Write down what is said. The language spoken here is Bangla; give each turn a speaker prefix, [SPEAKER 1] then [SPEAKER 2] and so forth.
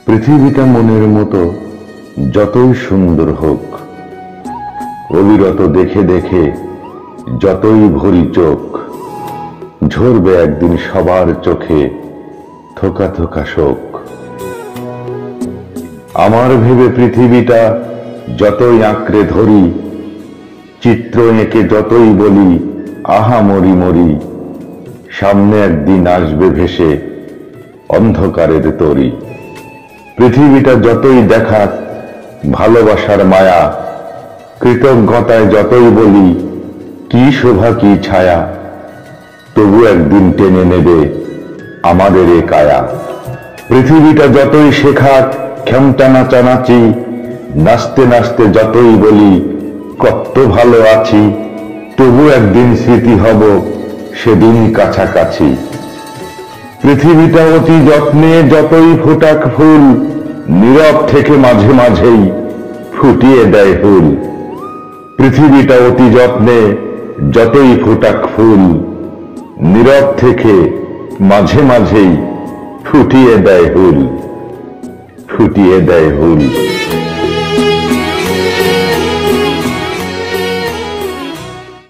[SPEAKER 1] পৃথিবীটা মনের মতো যতই সুন্দর হোক, অবিরত দেখে দেখে যতই ভরি চোখ, ঝরবে একদিন সবার চোখে থোকা থোকা শোক। আমার ভেবে পৃথিবীটা যতই আঁকড়ে ধরি, চিত্র এঁকে যতই বলি আহা মরি মরি, সামনে একদিন আসবে ভেসে অন্ধকারের তরি। পৃথিবীটা যতই দেখাক ভালোবাসার মায়া, কৃতজ্ঞতায় যতই বলি কি শোভা কি ছায়া, তবু একদিন টেনে নেবে আমাদের এ কায়া। পৃথিবীটা যতই শেখাক ক্ষমতা নাচানাচি, নাচতে নাচতে যতই বলি কত ভালো আছি, তবু একদিন স্মৃতি হব সেদিন কাছাকাছি। পৃথিবীটা অতি যত্নে যতই ফোটাক ফুল, নীরব থেকে মাঝে মাঝেই ফুটিয়ে দেয় হুল। পৃথিবীটা অতি যত্নে যতই ফোটাক ফুল, নীরব থেকে মাঝে মাঝেই ফুটিয়ে দেয় হুল, ফুটিয়ে দেয় হুল।